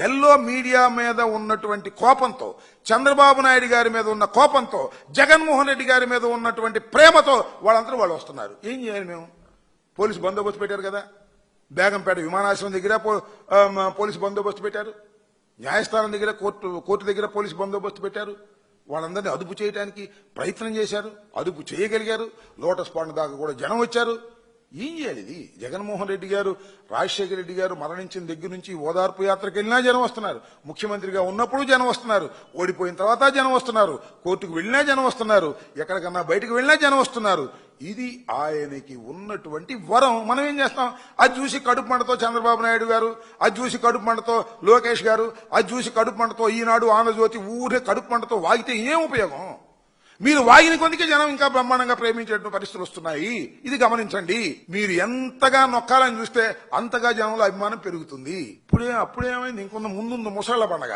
Yellow media మీద ఉన్నటువంటి కోపంతో, చంద్రబాబు నాయుడు గారి మీద ఉన్న కోపంతో, జగన్మోహన్ రెడ్డి గారి మీద ఉన్నటువంటి ప్రేమతో వాళ్ళందరూ వాళ్ళు వస్తున్నారు. ఏం చేయాలి మేము? పోలీసు బందోబస్తు పెట్టారు కదా, బేగంపేట విమానాశ్రయం దగ్గర పోలీసు బందోబస్తు పెట్టారు, న్యాయస్థానం దగ్గర కోర్టు దగ్గర పోలీసు బందోబస్తు పెట్టారు. వాళ్ళందరినీ అదుపు చేయడానికి ప్రయత్నం చేశారు, అదుపు చేయగలిగారు. లోటస్ పాండ్ దాకా కూడా జనం వచ్చారు. ఏం చేయాలి ఇది? జగన్మోహన్ రెడ్డి గారు, రాజశేఖర రెడ్డి గారు మరణించిన దగ్గర నుంచి ఓదార్పు యాత్రకు వెళ్ళినా జనం వస్తున్నారు, ముఖ్యమంత్రిగా ఉన్నప్పుడు జనం వస్తున్నారు, ఓడిపోయిన తర్వాత జనం వస్తున్నారు, కోర్టుకు వెళ్ళినా జనం వస్తున్నారు, ఎక్కడికన్నా బయటకు వెళ్ళినా జనం వస్తున్నారు. ఇది ఆయనకి ఉన్నటువంటి వరం. మనం ఏం చేస్తాం? అది చూసి కడుపు మంటతో చంద్రబాబు నాయుడు గారు, అది చూసి కడుపు మంటతో లోకేష్ గారు, అది చూసి కడుపు మంటతో ఈనాడు, ఆంధ్రజ్యోతి ఊరే కడుపు మంటతో వాగితే ఏం ఉపయోగం? మీరు వాగిన కొందికే జనం ఇంకా బ్రహ్మాండంగా ప్రేమించేటువంటి పరిస్థితులు వస్తున్నాయి. ఇది గమనించండి. మీరు ఎంతగా నొక్కాలని చూస్తే అంతగా జనంలో అభిమానం పెరుగుతుంది. అప్పుడేమైంది? ఇంకొంత ముందుంది ముసళ్ల పండగ.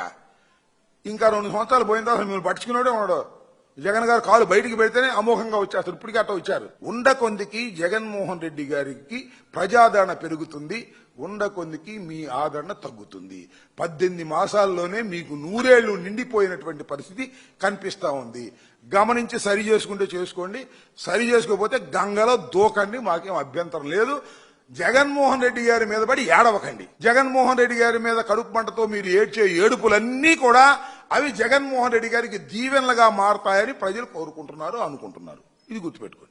ఇంకా 2 సంవత్సరాలు పోయిన తర్వాత మీరు పట్టించుకున్నాడే ఉన్నాడు. జగన్ గారు కాలు బయటికి పెడితేనే అమోఘంగా వచ్చేస్తారు. ఇప్పటికీ అట్లా వచ్చారు. ఉండకొందికి జగన్మోహన్ రెడ్డి గారికి ప్రజాదరణ పెరుగుతుంది, ఉండకొందికి మీ ఆదరణ తగ్గుతుంది. 18 మాసాల్లోనే మీకు 100 ఏళ్లు నిండిపోయినటువంటి పరిస్థితి కనిపిస్తా ఉంది. గమనించి సరి చేసుకుంటే చేసుకోండి, సరి చేసుకోకపోతే గంగలో దూకండి, మాకేం అభ్యంతరం లేదు. జగన్మోహన్ రెడ్డి గారి మీద పడి ఏడవకండి. జగన్మోహన్ రెడ్డి గారి మీద కడుపు మంటతో మీరు ఏడ్చే ఏడుపులన్నీ కూడా అవి జగన్మోహన్ రెడ్డి గారికి దీవెనలుగా మారతాయని ప్రజలు కోరుకుంటున్నారు, అనుకుంటున్నారు. ఇది గుర్తుపెట్టుకోండి.